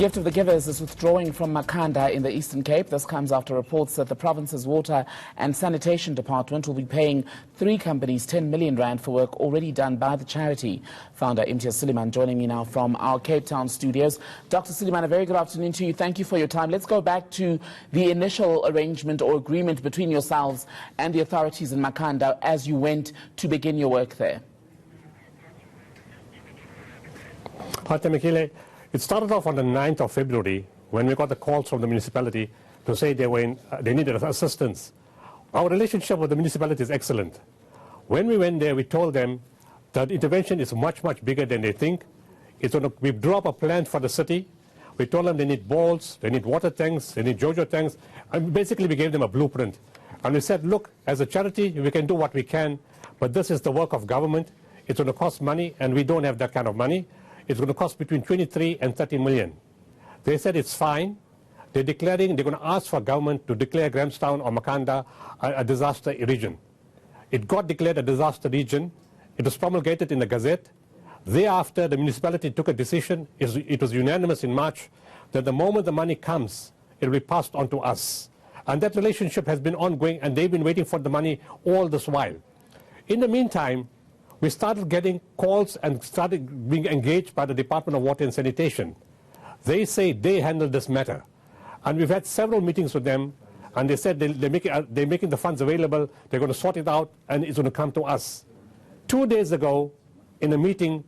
Gift of the Givers is withdrawing from Makhanda in the Eastern Cape. This comes after reports that the province's Water and Sanitation Department will be paying 3 companies 10 million rand for work already done by the charity. Founder Imtiaz Suleiman joining me now from our Cape Town studios. Dr. Suleiman, a very good afternoon to you. Thank you for your time. Let's go back to the initial arrangement or agreement between yourselves and the authorities in Makhanda as you went to begin your work there. It started off on the 9th of February when we got the calls from the municipality to say they needed assistance. Our relationship with the municipality is excellent. When we went there, we told them that intervention is much, much bigger than they think. We drew up a plan for the city. We told them they need balls, they need water tanks, they need JoJo tanks, and basically we gave them a blueprint. And we said, look, as a charity, we can do what we can, but this is the work of government. It's going to cost money, and we don't have that kind of money. It's going to cost between 23 and 30 million. They said it's fine. They're going to ask for government to declare Grahamstown or Makhanda a disaster region. It got declared a disaster region. It was promulgated in the Gazette. Thereafter, the municipality took a decision. It was unanimous in March that the moment the money comes, it will be passed on to us. And that relationship has been ongoing, and they've been waiting for the money all this while. In the meantime, we started getting calls and started being engaged by the Department of Water and Sanitation. They say they handle this matter. And we've had several meetings with them, and they said they're making the funds available, they're going to sort it out, and it's going to come to us. 2 days ago, in a meeting,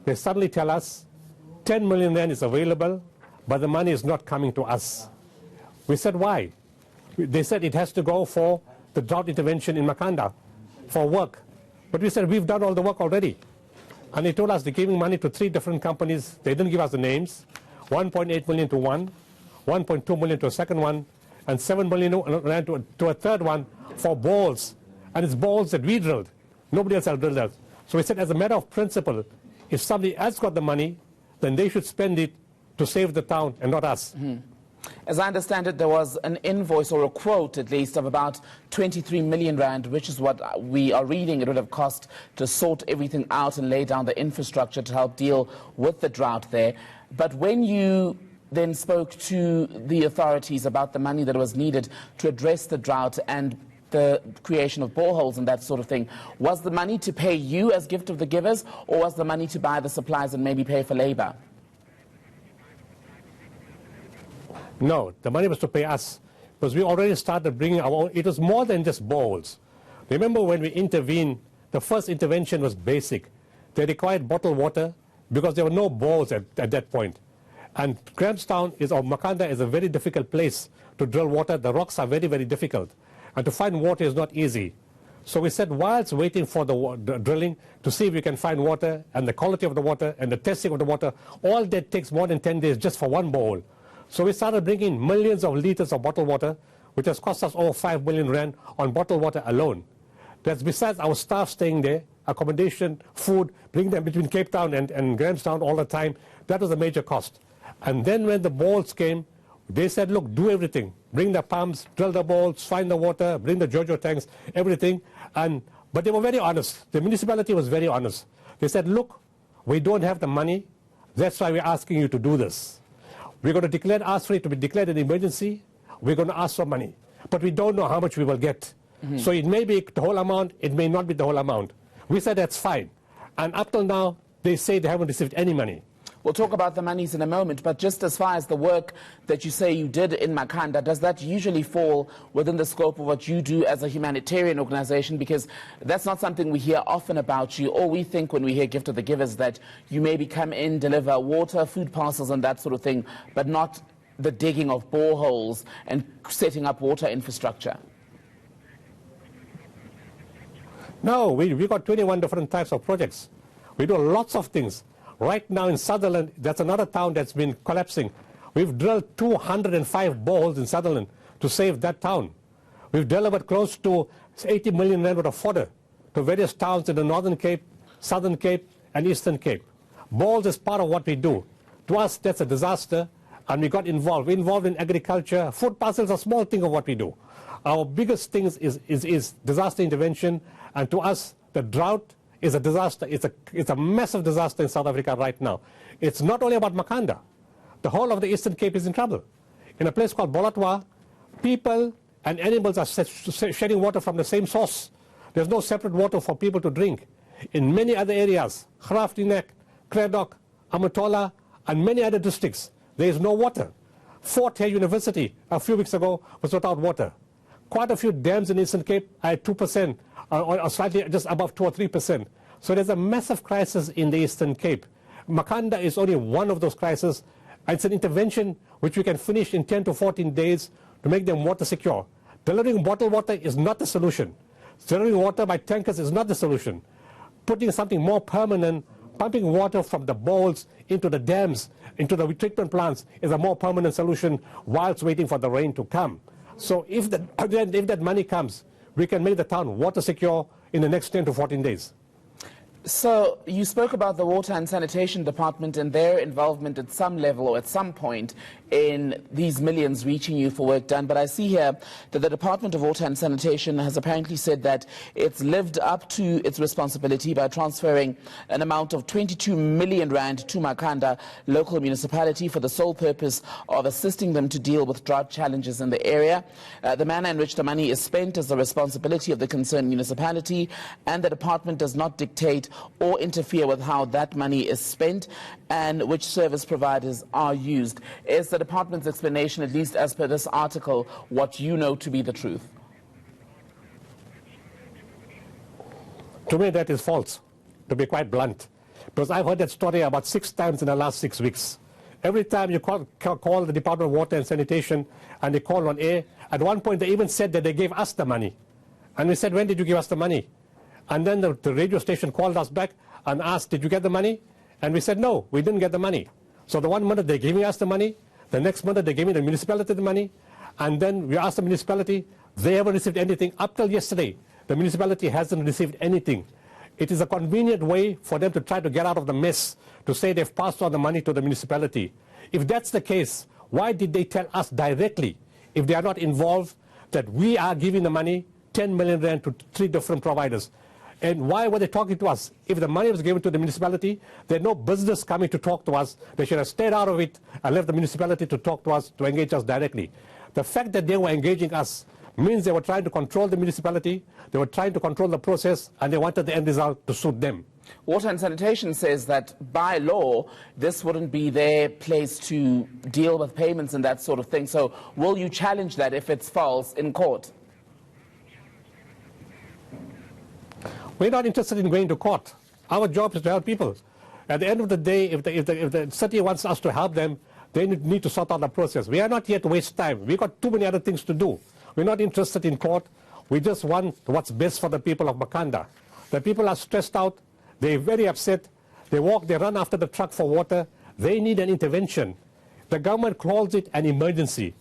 they suddenly tell us 10 million rand is available, but the money is not coming to us. We said, why? They said it has to go for the drought intervention in Makhanda, for work. But we said, we've done all the work already. And they told us they're giving money to 3 different companies. They didn't give us the names. 1.8 million to one, 1.2 million to a second one, and 7 million rand to a third one for balls. And it's balls that we drilled. Nobody else has drilled us. So we said, as a matter of principle, if somebody else got the money, then they should spend it to save the town and not us. Mm-hmm. As I understand it, there was an invoice or a quote, at least, of about 23 million rand, which is what we are reading it would have cost to sort everything out and lay down the infrastructure to help deal with the drought there. But when you then spoke to the authorities about the money that was needed to address the drought and the creation of boreholes and that sort of thing, was the money to pay you as Gift of the Givers, or was the money to buy the supplies and maybe pay for labor? No, the money was to pay us, because we already started bringing our own. It was more than just bowls. Remember when we intervened, the first intervention was basic. They required bottled water because there were no bowls at that point. And Grahamstown or Makhanda is a very difficult place to drill water. The rocks are very, very difficult. And to find water is not easy. So we said, whilst waiting for the drilling to see if we can find water and the quality of the water and the testing of the water, all that takes more than 10 days just for one bowl. So we started bringing millions of liters of bottled water, which has cost us over 5 million rand on bottled water alone. That's besides our staff staying there, accommodation, food, bringing them between Cape Town and Grahamstown all the time. That was a major cost. And then when the balls came, they said, look, do everything. Bring the pumps, drill the balls, find the water, bring the JoJo tanks, everything. But they were very honest. The municipality was very honest. They said, look, we don't have the money. That's why we're asking you to do this. We're going to ask for it to be declared an emergency. We're going to ask for money. But we don't know how much we will get. Mm-hmm. So it may be the whole amount, it may not be the whole amount. We said that's fine. And up till now, they say they haven't received any money. We'll talk about the monies in a moment, but just as far as the work that you say you did in Makhanda, does that usually fall within the scope of what you do as a humanitarian organization? Because that's not something we hear often about you. All we think when we hear Gift of the Givers that you maybe come in, deliver water, food parcels and that sort of thing, but not the digging of boreholes and setting up water infrastructure. No, we got 21 different types of projects. We do lots of things. Right now in Sutherland, that's another town that's been collapsing. We've drilled 205 boreholes in Sutherland to save that town. We've delivered close to 80 million rand worth of fodder to various towns in the Northern Cape, Southern Cape, and Eastern Cape. Boreholes is part of what we do. To us, that's a disaster, and we got involved. We're involved in agriculture. Food parcels are a small thing of what we do. Our biggest thing is disaster intervention, and to us, the drought is a disaster. It's a massive disaster in South Africa right now. It's not only about Makhanda. the whole of the Eastern Cape is in trouble. In a place called Bolatwa, people and animals are shedding water from the same source. There's no separate water for people to drink. In many other areas, Grafdinek, Kredok, Amatola, and many other districts, there is no water. Fort Hare University a few weeks ago was without water. Quite a few dams in Eastern Cape are at 2%, or slightly just above 2 or 3%. So there's a massive crisis in the Eastern Cape. Makhanda is only one of those crises. It's an intervention which we can finish in 10 to 14 days to make them water secure. Delivering bottled water is not the solution. Delivering water by tankers is not the solution. Putting something more permanent, pumping water from the bowls into the dams, into the treatment plants, is a more permanent solution whilst waiting for the rain to come. So if that money comes, we can make the town water secure in the next 10 to 14 days. So you spoke about the Water and Sanitation Department and their involvement at some level or at some point in these millions reaching you for work done. But I see here that the Department of Water and Sanitation has apparently said that it's lived up to its responsibility by transferring an amount of 22 million rand to Makhanda local municipality for the sole purpose of assisting them to deal with drought challenges in the area. The manner in which the money is spent is the responsibility of the concerned municipality, and the department does not dictate or interfere with how that money is spent and which service providers are used. Is the department's explanation, at least as per this article, what you know to be the truth? To me, that is false, to be quite blunt, because I've heard that story about 6 times in the last 6 weeks. Every time you call the Department of Water and Sanitation and they call on air, at one point they even said that they gave us the money. And we said, when did you give us the money? And then the radio station called us back and asked, did you get the money? And we said, no, we didn't get the money. So the one minute they're giving us the money, the next minute they're giving the municipality the money, and then we asked the municipality, they haven't received anything. Up till yesterday, the municipality hasn't received anything. It is a convenient way for them to try to get out of the mess, to say they've passed on the money to the municipality. If that's the case, why did they tell us directly, if they are not involved, that we are giving the money, 10 million rand to 3 different providers? And why were they talking to us? If the money was given to the municipality, they had no business coming to talk to us. They should have stayed out of it and left the municipality to talk to us, to engage us directly. The fact that they were engaging us means they were trying to control the municipality, they were trying to control the process, and they wanted the end result to suit them. Water and Sanitation says that by law, this wouldn't be their place to deal with payments and that sort of thing. So will you challenge that if it's false in court? We're not interested in going to court. Our job is to help people. At the end of the day, if the city wants us to help them, they need to sort out the process. We are not here to waste time. We've got too many other things to do. We're not interested in court. We just want what's best for the people of Makhanda. The people are stressed out. They're very upset. They run after the truck for water. They need an intervention. The government calls it an emergency.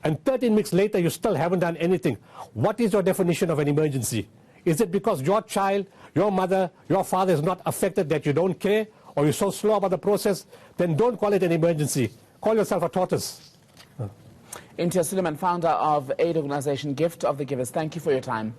And 13 weeks later, you still haven't done anything. What is your definition of an emergency? Is it because your child, your mother, your father is not affected that you don't care, or you're so slow about the process? Then don't call it an emergency. Call yourself a tortoise. Intia Suleiman, founder of aid organization Gift of the Givers, thank you for your time.